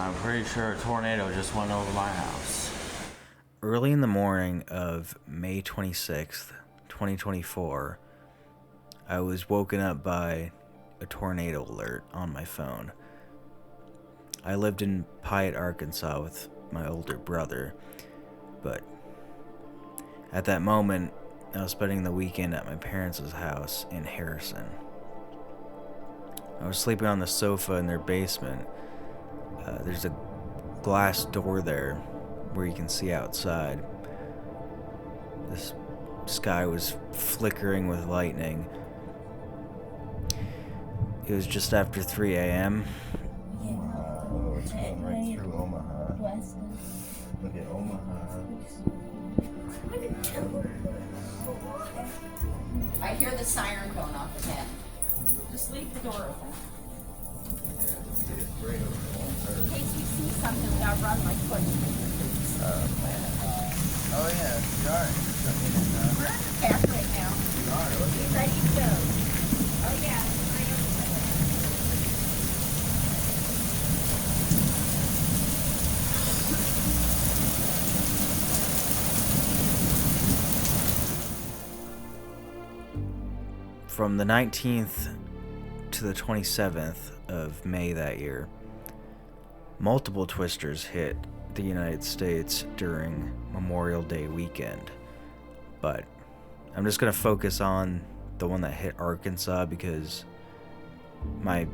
I'm pretty sure a tornado just went over my house. Early in the morning of May 26th, 2024, I was woken up by a tornado alert on my phone. I lived in Piatt, Arkansas with my older brother, but at that moment, I was spending the weekend at my parents' house in Harrison. I was sleeping on the sofa in their basement. There's a glass door there where you can see outside. This sky was flickering with lightning. It was just after 3 a.m. Oh, it's going right through Omaha. Look at Omaha. I hear the siren going off again. Just leave the door open. In case we see something, we gotta run like quick. Oh yeah, we are. We're in the back right now. We are. Get ready to go. Oh yeah. From the 19th to the 27th of May that year, multiple twisters hit the United States during Memorial Day weekend. But I'm just going to focus on the one that hit Arkansas because my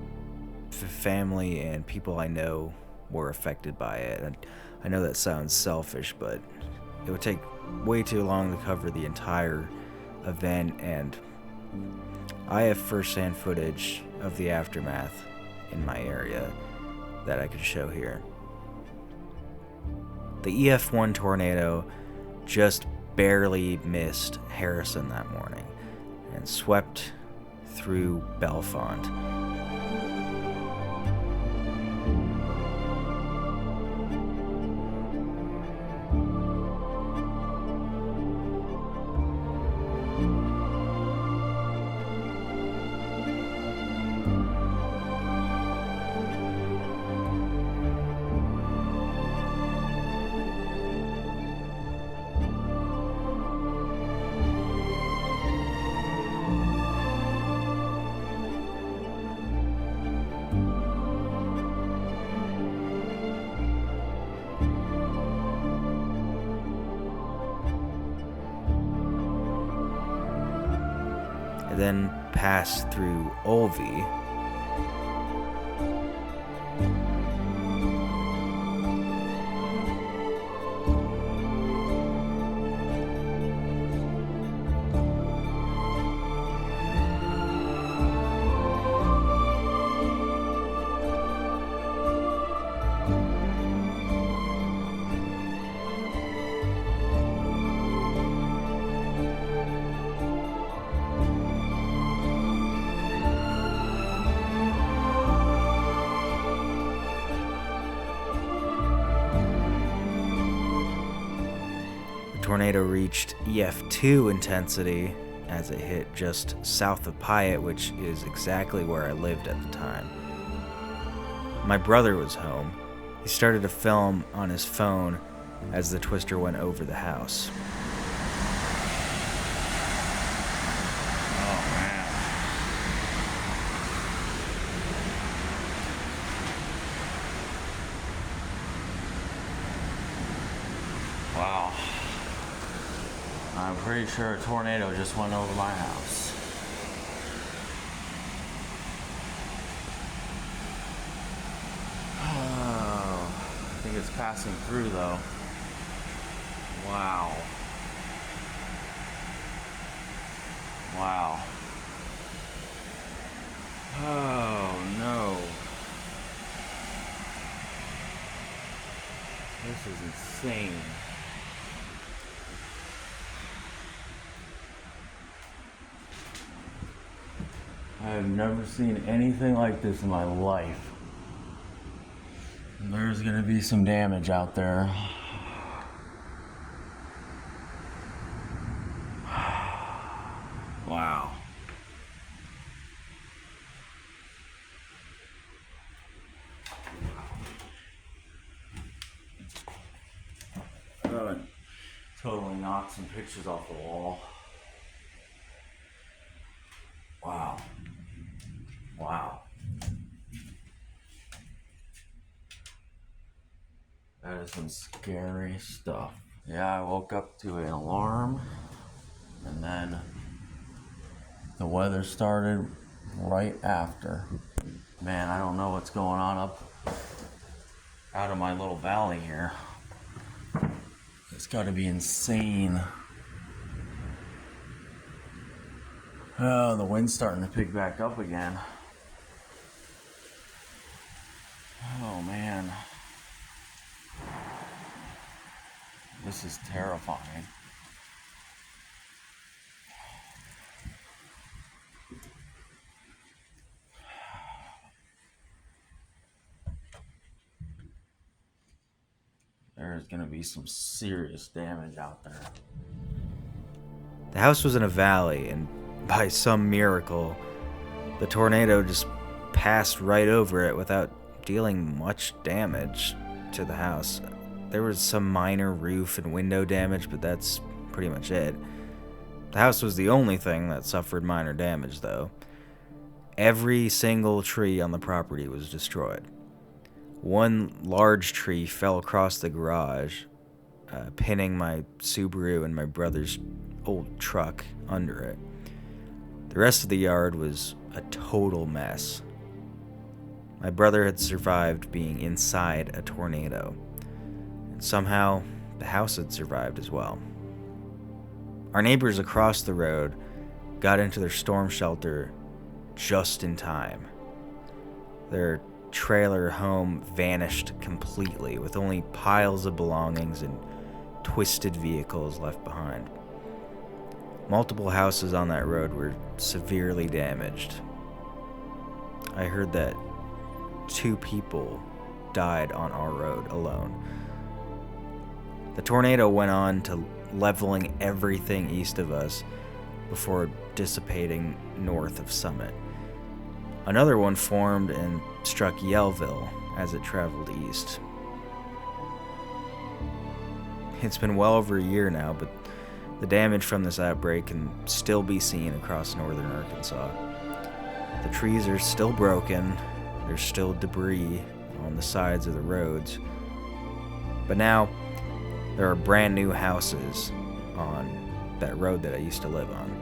family and people I know were affected by it. And I know that sounds selfish, but it would take way too long to cover the entire event, and I have first-hand footage of the aftermath in my area that I could show here. The EF1 tornado just barely missed Harrison that morning and swept through Bellefonte. Then passed through Olvie. Tornado reached EF2 intensity as it hit just south of Piatt, which is exactly where I lived at the time. My brother was home. He started to film on his phone as the twister went over the house. Oh man. Wow. I'm pretty sure a tornado just went over my house. Oh, I think it's passing through though. Wow. Wow. Oh no. This is insane. I have never seen anything like this in my life. There's gonna be some damage out there. Wow. Totally knocked some pictures off the wall. Wow. Wow. That is some scary stuff. Yeah, I woke up to an alarm, and then the weather started right after. Man, I don't know what's going on up out of my little valley here. It's got to be insane. Oh, the wind's starting to pick back up again. Oh man. This is terrifying. There's gonna be some serious damage out there. The house was in a valley, and by some miracle, the tornado just passed right over it without dealing much damage to the house. There was some minor roof and window damage, but that's pretty much it. The house was the only thing that suffered minor damage, though. Every single tree on the property was destroyed. One large tree fell across the garage, pinning my Subaru and my brother's old truck under it. The rest of the yard was a total mess. My brother had survived being inside a tornado, and somehow the house had survived as well. Our neighbors across the road got into their storm shelter just in time. Their trailer home vanished completely, with only piles of belongings and twisted vehicles left behind. Multiple houses on that road were severely damaged. I heard that 2 people died on our road alone. The tornado went on to leveling everything east of us before dissipating north of Summit. Another one formed and struck Yellville as it traveled east. It's been well over a year now, but the damage from this outbreak can still be seen across northern Arkansas. The trees are still broken, there's still debris on the sides of the roads, but now there are brand new houses on that road that I used to live on.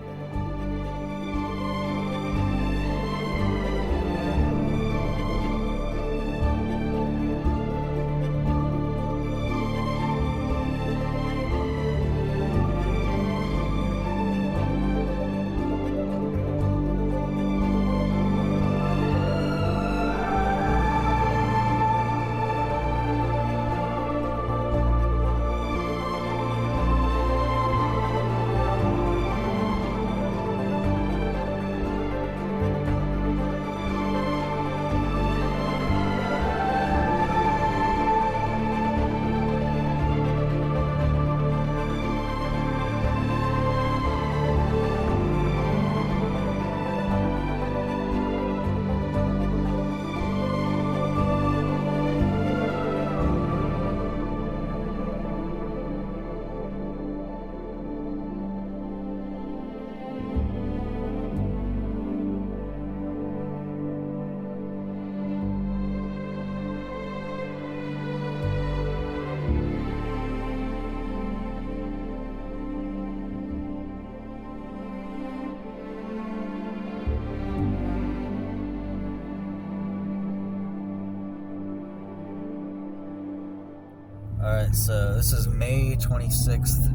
Alright, so this is May 26th,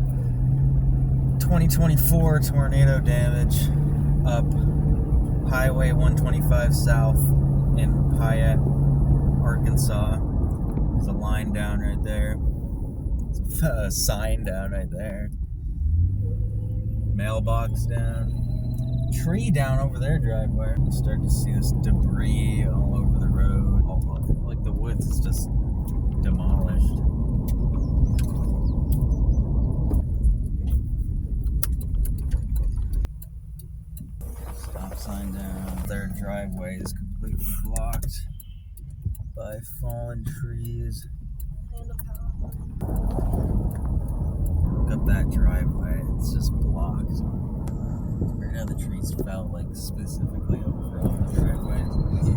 2024, tornado damage up Highway 125 South in Payette, Arkansas. There's a line down right there. There's a sign down right there. Mailbox down. Tree down over their driveway. You start to see this debris all over the road. Like the woods is just demolished. Stop sign down. Their driveway is completely blocked by fallen trees. not that driveway. It's just blocked. Right now the trees felt like specifically over on the driveway.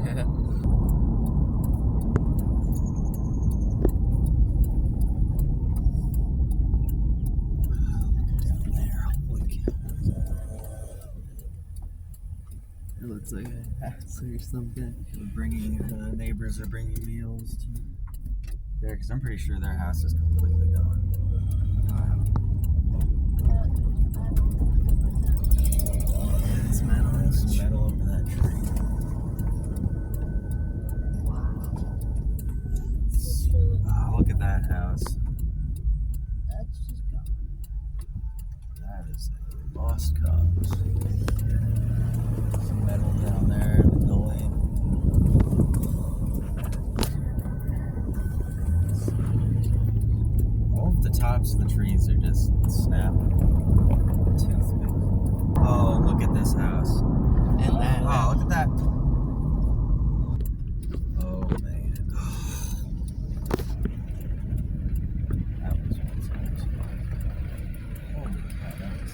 Yeah. Down there, holy cow. It looks like a house or something. Neighbors are bringing meals to there, because I'm pretty sure their house is completely gone. It's metal. There's metal over that tree. Oh, look at that house. That's just gone. That is a lost cause. Some metal down there in the building. All of the tops of the trees are just snapping. Toothpick. Oh, look at this house. And then, Oh, look at that. Oh, man. That was what's nice. Holy cow, that was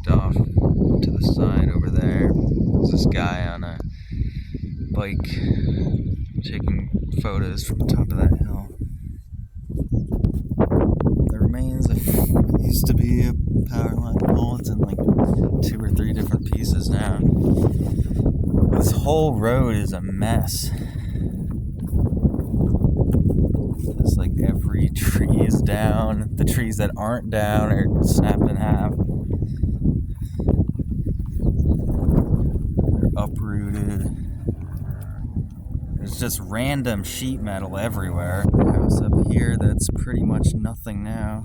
off to the side over there. There's this guy on a bike taking photos from the top of that hill. The remains of what used to be a power line pole. It's in like 2 or 3 different pieces now. This whole road is a mess. It's like every tree is down. The trees that aren't down are snapped in half. Uprooted. There's just random sheet metal everywhere. The house up here that's pretty much nothing now.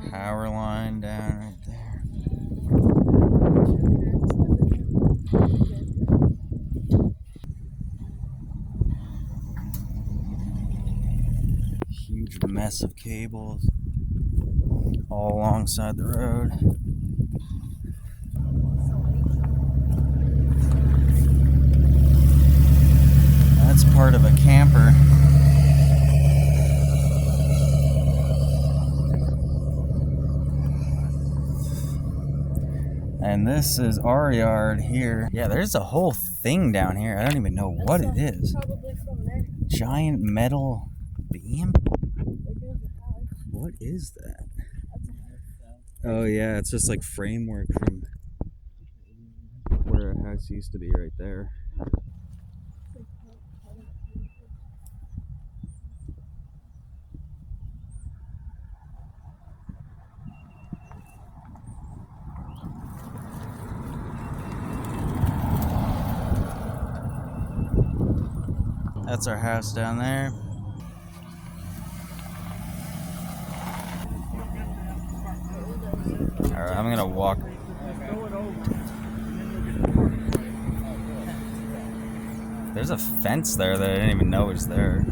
Power line down right there. Huge mess of cables all alongside the road. That's part of a camper. And this is our yard here. Yeah, there's a whole thing down here. I don't even know what it is. Probably from there. Giant metal beam? What is that? Oh yeah, it's just like framework from where a house used to be right there. That's our house down there. Alright, I'm gonna walk. There's a fence there that I didn't even know was there.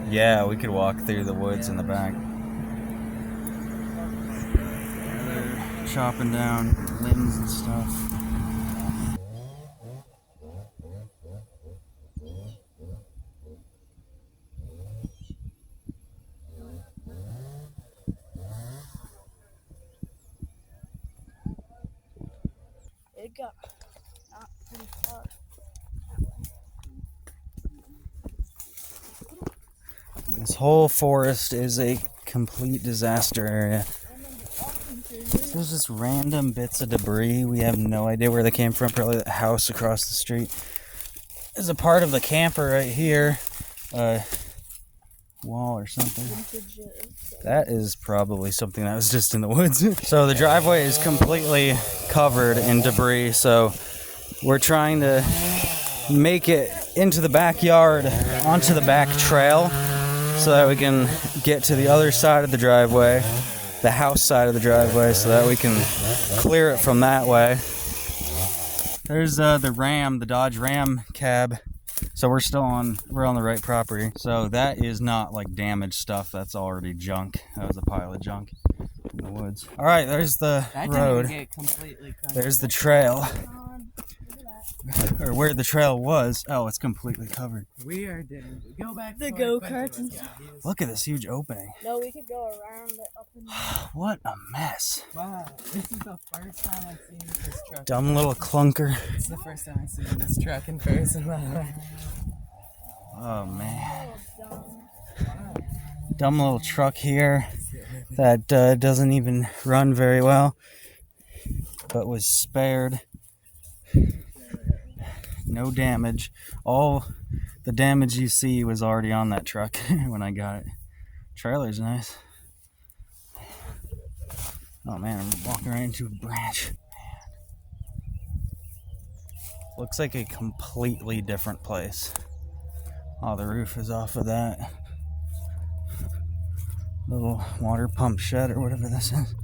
Yeah, we could walk through the woods in the back. They're chopping down limbs and stuff. It got not pretty far. This whole forest is a complete disaster area. I remember walking through this. There's just random bits of debris. We have no idea where they came from. Probably the house across the street. There's a part of the camper right here. Wall or something. That is probably something that was just in the woods. So the driveway is completely covered in debris. So we're trying to make it into the backyard, onto the back trail, so that we can get to the other side of the driveway, the house side of the driveway, so that we can clear it from that way. There's the Dodge Ram cab. So we're on the right property. So that is not like damaged stuff. That's already junk. That was a pile of junk in the woods. All right, there's the road. There's the trail. Or where the trail was. Oh, it's completely covered. We are dead. Go back. The go-karts and stuff. Look at this huge opening. No, we could go around it up and down. What a mess. Wow, this is the first time I've seen this truck. Dumb little clunker. It's the first time I've seen this truck in person in my life. Oh, man. Dumb little truck here that doesn't even run very well, but was spared. No damage. All the damage you see was already on that truck when I got it. Trailer's nice. Oh man, I'm walking right into a branch. Looks like a completely different place. Oh, the roof is off of that little water pump shed or whatever this is.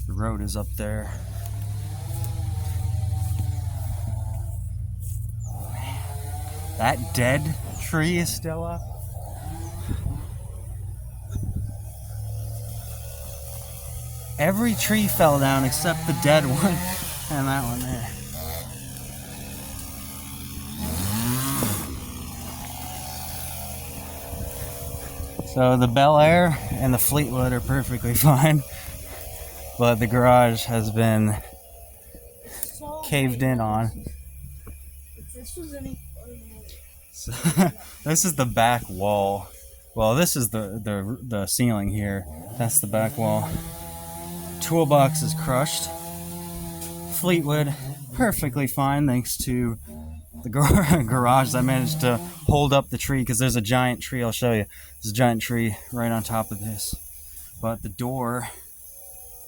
The road is up there. Oh, man. That dead tree is still up. Every tree fell down except the dead one and that one there. So the Bel Air and the Fleetwood are perfectly fine, but the garage has been caved in on. If this was any So, this is the back wall. Well, this is the ceiling here. That's the back wall. Toolbox is crushed. Fleetwood, perfectly fine thanks to the garage that managed to hold up the tree, because there's a giant tree. I'll show you. There's a giant tree right on top of this. But the door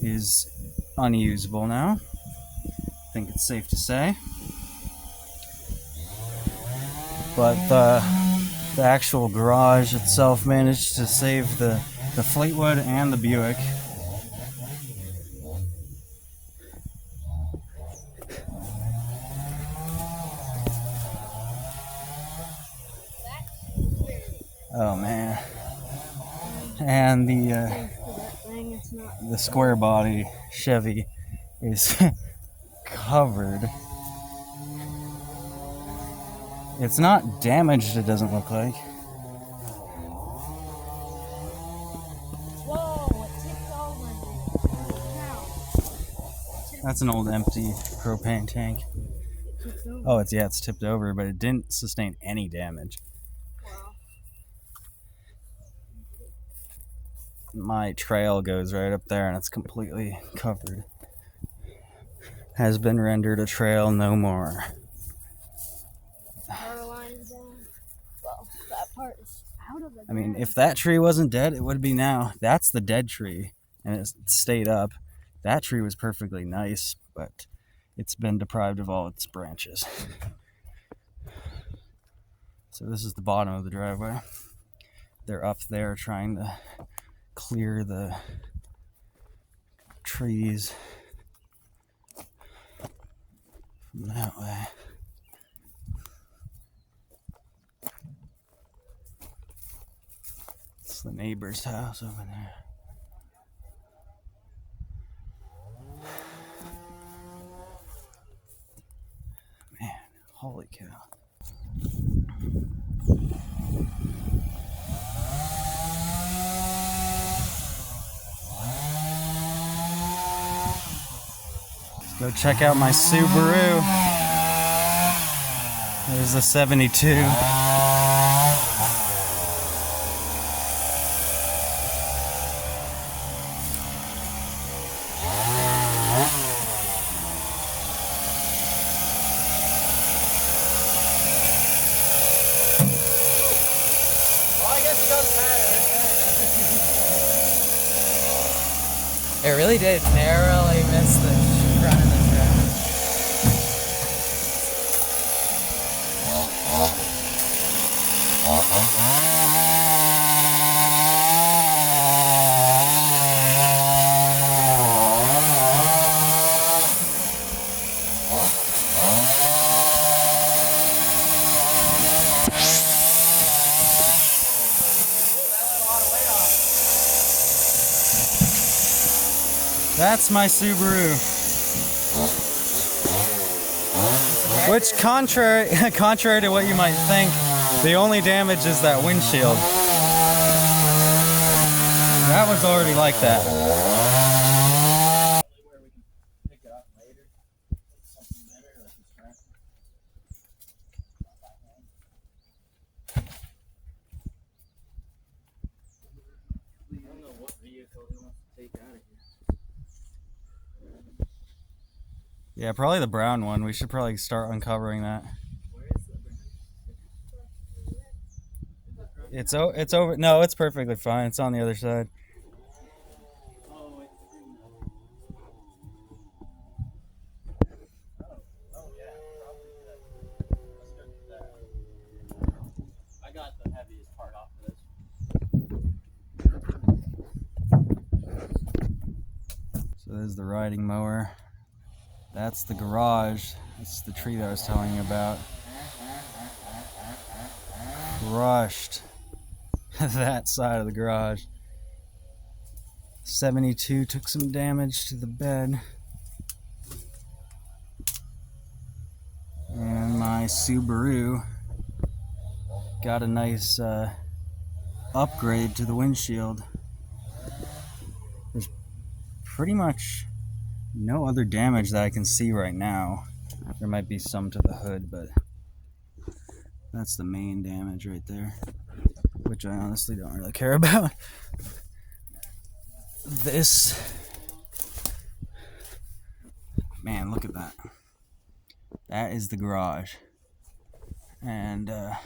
is unusable now. I think it's safe to say. But the actual garage itself managed to save the Fleetwood and the Buick. Oh man. And the square body Chevy is covered. It's not damaged, it doesn't look like. Whoa, it tipped over. That's an old empty propane tank. Oh, it's tipped over, but it didn't sustain any damage. My trail goes right up there and it's completely covered. Has been rendered a trail no more. Power line is down. Well, that part is out of the I mean, if that tree wasn't dead, it would be now. That's the dead tree, and it stayed up. That tree was perfectly nice, but it's been deprived of all its branches. So this is the bottom of the driveway. They're up there trying to clear the trees from that way. It's the neighbor's house over there. Man, holy cow. Go check out my Subaru. There's the 72. really did narrowly miss the front of the truck. That's my Subaru. Which, contrary to what you might think, the only damage is that windshield. That was already like that. Where we can pick it up later. Something better, like this tractor. I don't know what vehicle he wants to take out of here. Yeah, probably the brown one. We should probably start uncovering that. Where is the It's over. No, it's perfectly fine. It's on the other side. Oh, it's oh yeah, probably good. Let's go do that. I got the heaviest part off of this. So there's the riding mower. That's the garage. That's the tree that I was telling you about. Crushed that side of the garage. 72 took some damage to the bed. And my Subaru got a nice upgrade to the windshield. There's pretty much no other damage that I can see right now. There might be some to the hood, but that's the main damage right there, which I honestly don't really care about. This, man, look at that. That is the garage. And the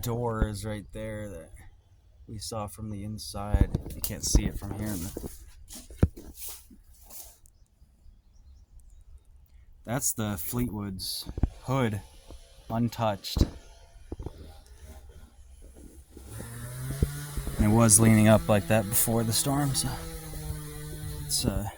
door is right there that we saw from the inside. You can't see it from here. That's the Fleetwood's hood, untouched. And it was leaning up like that before the storm, so it's yeah.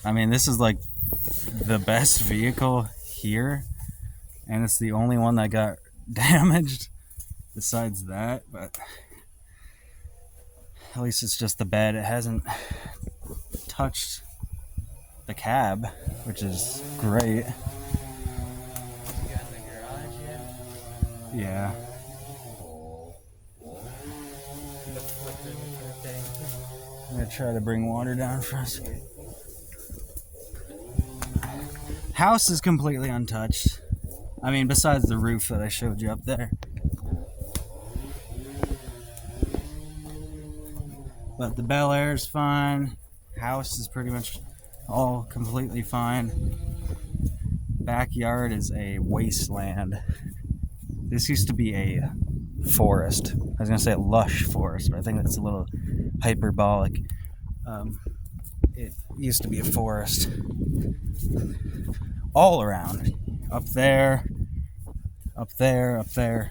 I mean, this is like the best vehicle here, and it's the only one that got damaged besides that, but at least it's just the bed. It hasn't touched the cab, which is great. You got in the garage yet? Yeah. I'm gonna try to bring water down for us. House is completely untouched. I mean, besides the roof that I showed you up there. But the Bel Air is fine. House is pretty much all completely fine. Backyard is a wasteland. This used to be a forest. I was gonna say a lush forest, but I think that's a little hyperbolic. It used to be a forest all around. Up there, up there, up there.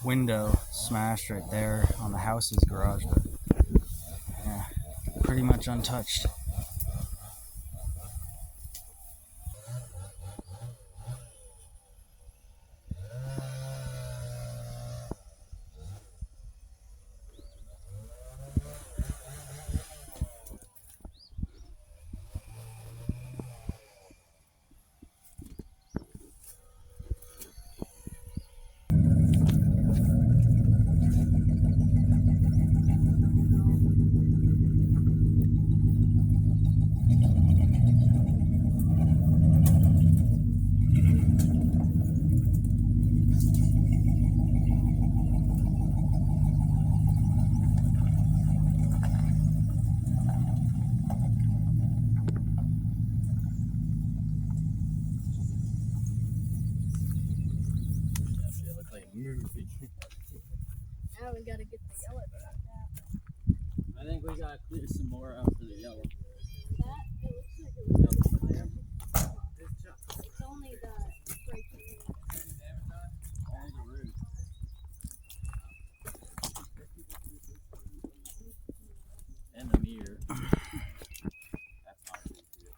Window smashed right there on the house's garage, but yeah, pretty much untouched. Now we gotta get the yellow truck out. I think we gotta clear some more out for the yellow. That, it looks like it was it's only the breaking. All the roots. And the mirror. That's not a big deal.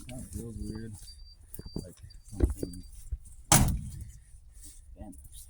That feels weird. Like something vanished.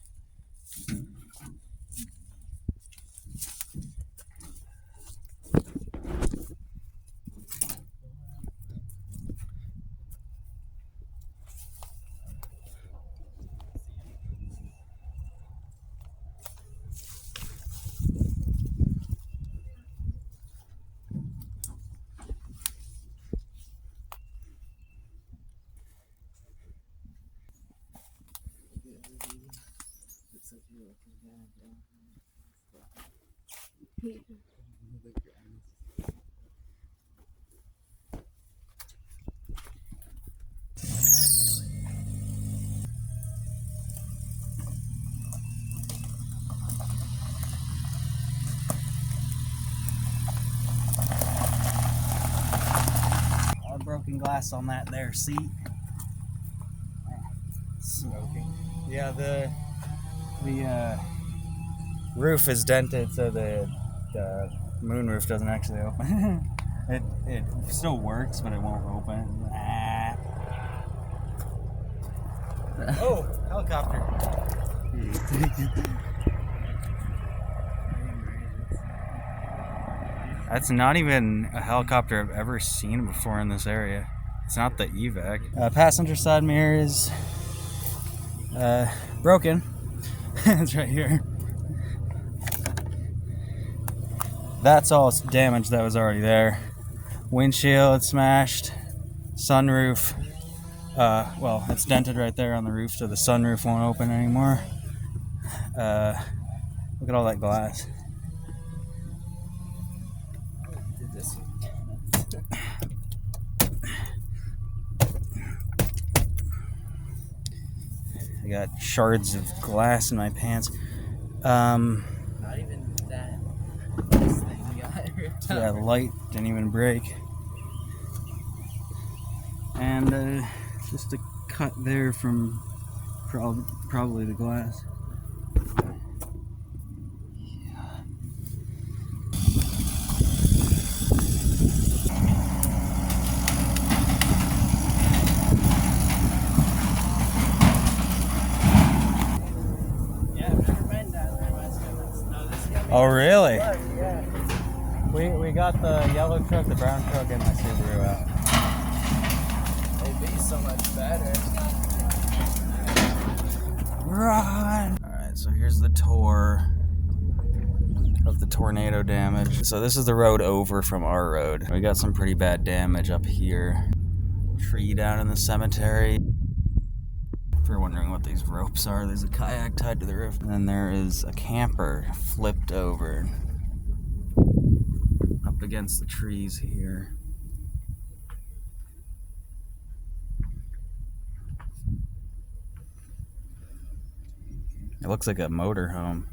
All broken glass on that there seat. Smoking. Yeah, the roof is dented, so the moonroof doesn't actually open. it still works, but it won't open. Ah. Oh, helicopter. That's not even a helicopter I've ever seen before in this area. It's not the evac. Passenger side mirror is broken. It's right here. That's all damage that was already there. Windshield smashed. Sunroof. Well, it's dented right there on the roof, so the sunroof won't open anymore. Look at all that glass. I got shards of glass in my pants. Not even that. This thing got ripped Yeah, out. the light didn't even break. And just a cut there from probably the glass. Oh, really? Yeah. We got the yellow truck, the brown truck, and my Subaru out. It'd be so much better. Run! Alright, so here's the tour of the tornado damage. So this is the road over from our road. We got some pretty bad damage up here. Tree down in the cemetery. If you're wondering what these ropes are, there's a kayak tied to the roof. And then there is a camper flipped over up against the trees here. It looks like a motorhome.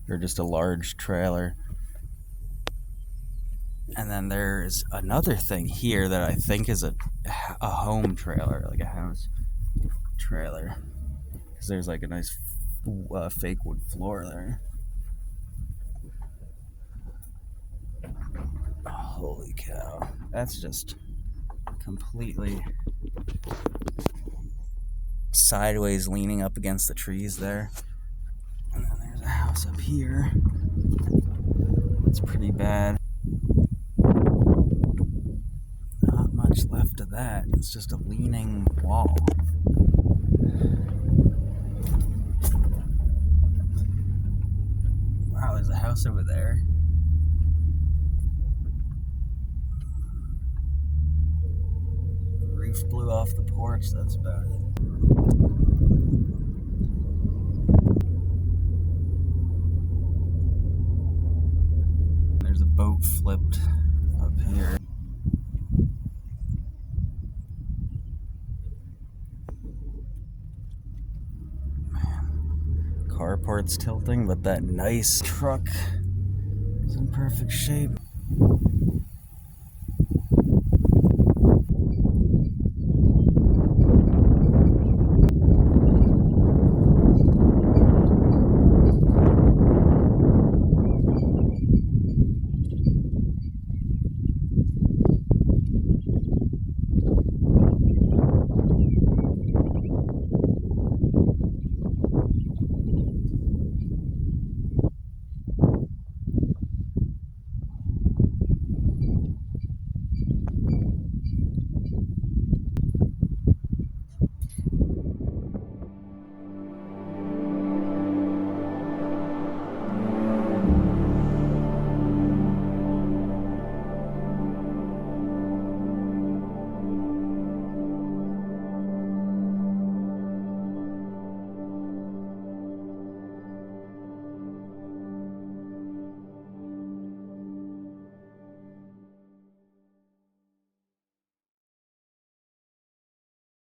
Or just a large trailer. And then there's another thing here that I think is a home trailer, like a house trailer. Because there's like a nice fake wood floor there. Holy cow. That's just completely sideways leaning up against the trees there. And then there's a house up here. It's pretty bad. Not much left of that. It's just a leaning wall. Wow, there's a house over there. Roof blew off the porch, that's about it. There's a boat flipped up here. Man, carport's tilting, but that nice truck is in perfect shape.